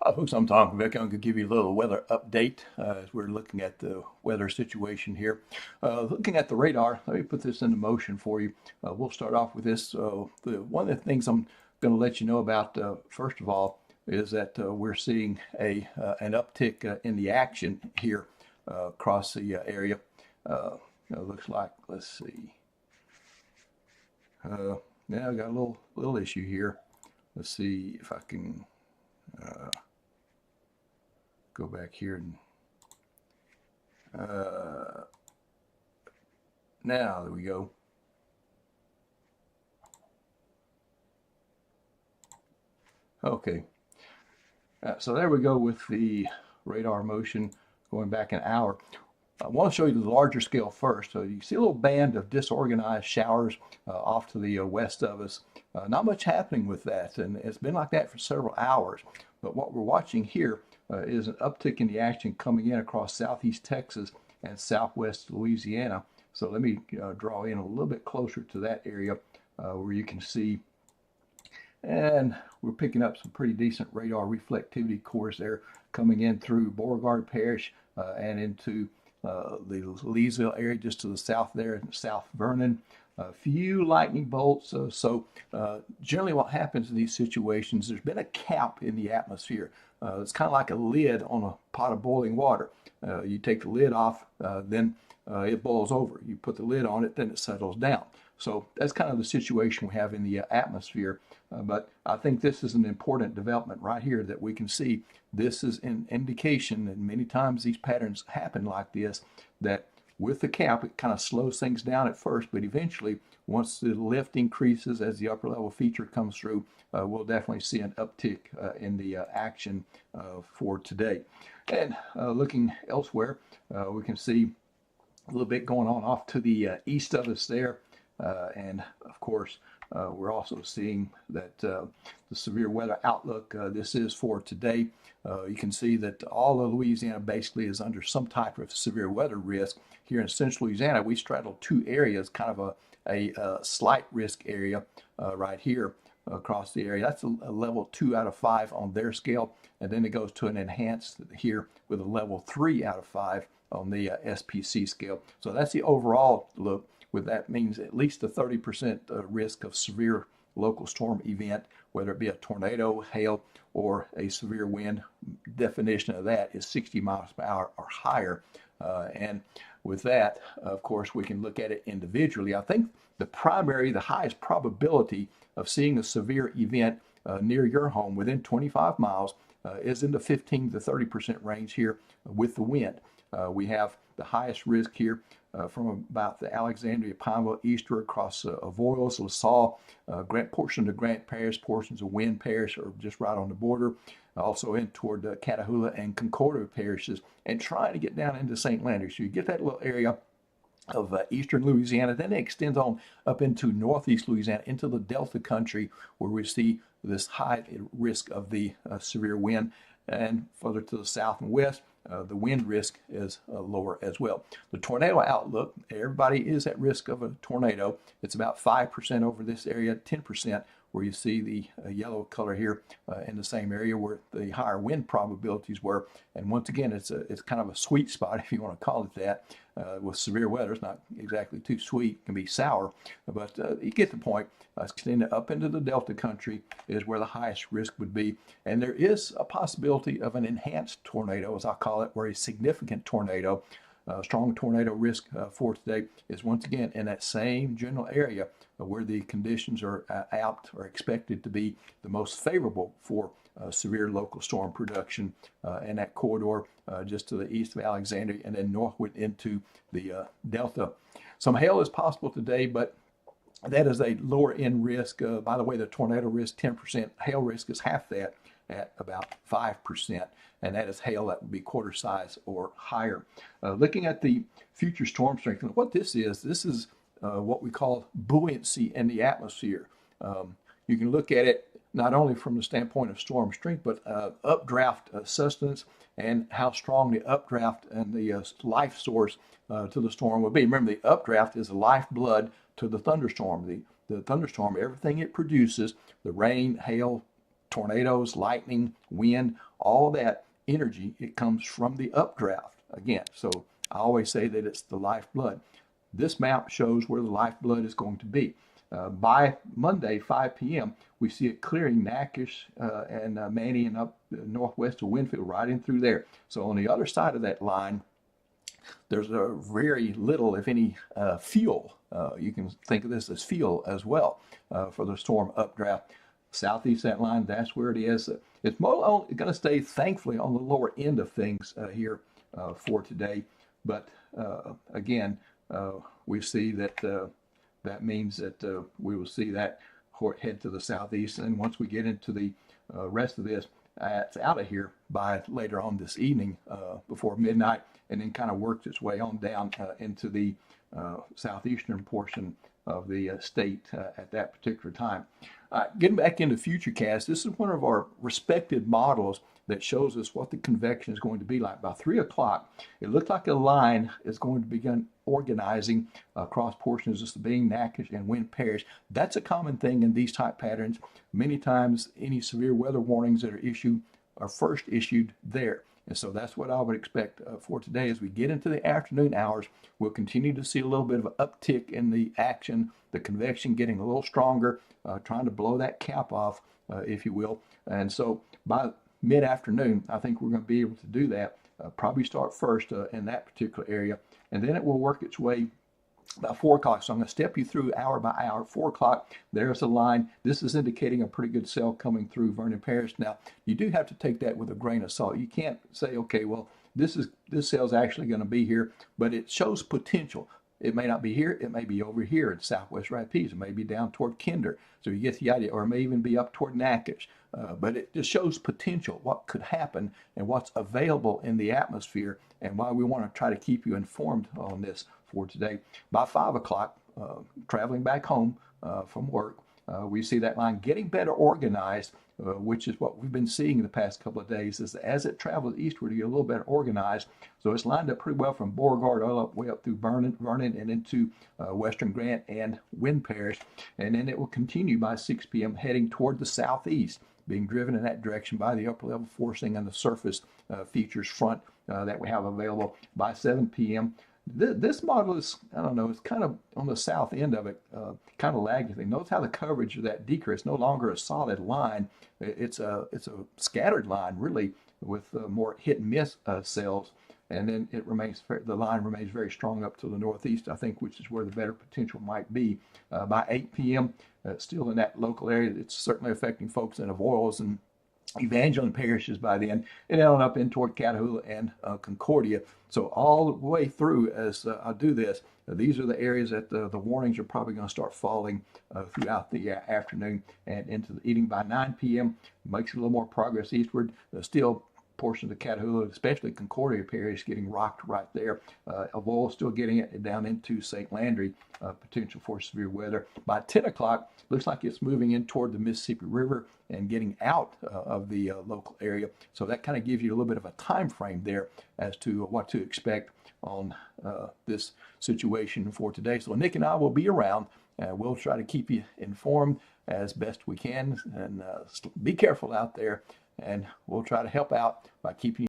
Hi folks, I'm Tom Vic. I'm going to give you a little weather update as we're looking at the weather situation here. Looking at the radar, let me put this into motion for you. We'll start off with this. One of the things I'm going to let you know about, first of all, is that we're seeing an uptick in the action here across the area. It looks like, let's see. Yeah, I got a little issue here. Let's see if I can go back here and now there we go. Okay, so there we go with the radar motion going back an hour. I want to show you the larger scale first. So you see a little band of disorganized showers off to the west of us. Not much happening with that, and it's been like that for several hours. But what we're watching here is an uptick in the action coming in across southeast Texas and southwest Louisiana. So let me draw in a little bit closer to that area where you can see, and we're picking up some pretty decent radar reflectivity cores there coming in through Beauregard Parish and into the Leesville area just to the south there in South Vernon. A few lightning bolts. Generally what happens in these situations, there's been a cap in the atmosphere. It's kind of like a lid on a pot of boiling water. You take the lid off, then it boils over. You put the lid on it, then it settles down. So that's kind of the situation we have in the atmosphere. But I think this is an important development right here that we can see. This is an indication, and many times these patterns happen like this, that with the cap, it kind of slows things down at first, but eventually, once the lift increases as the upper level feature comes through, we'll definitely see an uptick in the action for today. And looking elsewhere, we can see a little bit going on off to the east of us there. And of course, we're also seeing that the severe weather outlook, this is for today. You can see that all of Louisiana basically is under some type of severe weather risk. Here in central Louisiana, we straddle two areas, kind of a slight risk area right here across the area. That's a level 2 out of 5 on their scale. And then it goes to an enhanced here with a level 3 out of 5 on the SPC scale. So that's the overall look. With that means at least a 30% risk of severe local storm event, whether it be a tornado, hail, or a severe wind. Definition of that is 60 miles per hour or higher. And with that, of course, we can look at it individually. I think the highest probability of seeing a severe event near your home within 25 miles is in the 15 to 30% range here with the wind. We have the highest risk here from about the Alexandria, Pineville, eastward across Avoyelles, LaSalle, portions of Grant Parish, portions of Wynn Parish are just right on the border. Also in toward Catahoula and Concordia parishes, and trying to get down into St. Landry. So you get that little area of eastern Louisiana, then it extends on up into northeast Louisiana, into the Delta country, where we see this high risk of the severe wind. And further to the south and west, the wind risk is lower as well. The tornado outlook, everybody is at risk of a tornado. It's about 5% over this area, 10% where you see the yellow color here in the same area where the higher wind probabilities were. And once again, it's kind of a sweet spot, if you want to call it that. With severe weather, it's not exactly too sweet, it can be sour, but you get the point. Extending up into the Delta country is where the highest risk would be. And there is a possibility of an enhanced tornado, as I call it, where a significant tornado, strong tornado risk for today is once again in that same general area where the conditions are apt or expected to be the most favorable for severe local storm production in that corridor just to the east of Alexandria and then northward into the Delta. Some hail is possible today, but that is a lower end risk. By the way, the tornado risk 10%, hail risk is half that at about 5%, and that is hail that would be quarter size or higher. Looking at the future storm strength, and what this is what we call buoyancy in the atmosphere. You can look at it not only from the standpoint of storm strength, but updraft sustenance and how strong the updraft and the life source to the storm will be. Remember, the updraft is the lifeblood to the thunderstorm. The thunderstorm, everything it produces, the rain, hail, tornadoes, lightning, wind, all that energy, it comes from the updraft again. So I always say that it's the lifeblood. This map shows where the lifeblood is going to be. By Monday, 5 p.m., we see it clearing Natchitoches and Many and up northwest of Winfield, right in through there. So on the other side of that line, there's a very little, if any, fuel. You can think of this as fuel as well for the storm updraft. Southeast that line, that's where it is. It's going to stay, thankfully, on the lower end of things here for today. But again, we see that that means that we will see that head to the southeast. And once we get into the rest of this, it's out of here by later on this evening before midnight, and then kind of works its way on down into the southeastern portion of the state at that particular time. Getting back into Futurecast, this is one of our respected models that shows us what the convection is going to be like. By 3 o'clock, it looked like a line is going to begin organizing across portions of Sabine, Natchitoches, and Winn Parish. That's a common thing in these type patterns. Many times, any severe weather warnings that are issued are first issued there. And so that's what I would expect for today. As we get into the afternoon hours, we'll continue to see a little bit of an uptick in the action, the convection getting a little stronger, trying to blow that cap off, if you will. And so by mid-afternoon, I think we're going to be able to do that. Probably start first in that particular area, and then it will work its way about 4 o'clock. So I'm going to step you through hour by hour. 4 o'clock, there's a line. This is indicating a pretty good cell coming through Vernon Parish. Now, you do have to take that with a grain of salt. You can't say, okay, well, this cell's actually going to be here, but it shows potential. It may not be here. It may be over here in Southwest Rapides. It may be down toward Kinder. So you get the idea, or it may even be up toward Natchitoches. But it just shows potential, what could happen and what's available in the atmosphere, and why we want to try to keep you informed on this for today. By 5 o'clock, traveling back home from work, we see that line getting better organized, which is what we've been seeing the past couple of days, is as it travels eastward, you get a little better organized. So it's lined up pretty well from Beauregard all the way up through Vernon and into Western Grant and Winn Parish. And then it will continue by 6 p.m. heading toward the southeast, being driven in that direction by the upper level forcing and the surface features front that we have available. By 7 p.m., this model is, I don't know, it's kind of on the south end of it, kind of lagging. Notice how the coverage of that decrease, it's no longer a solid line. It's a scattered line, really, with more hit and miss cells. And then the line remains very strong up to the northeast, I think, which is where the better potential might be. By 8 p.m., still in that local area, it's certainly affecting folks in Avoyelles and Evangeline parishes by then, and on up in toward Catahoula and Concordia. So all the way through, as I do this, these are the areas that the warnings are probably going to start falling throughout the afternoon and into the evening. By 9 p.m., makes a little more progress eastward. Still portions of Catahoula, especially Concordia Parish, getting rocked right there. Avoyelles still getting it down into St. Landry, potential for severe weather. By 10 o'clock, looks like it's moving in toward the Mississippi River and getting out of the local area. So that kind of gives you a little bit of a time frame there as to what to expect on this situation for today. So Nick and I will be around. We'll try to keep you informed as best we can, and be careful out there. And we'll try to help out by keeping you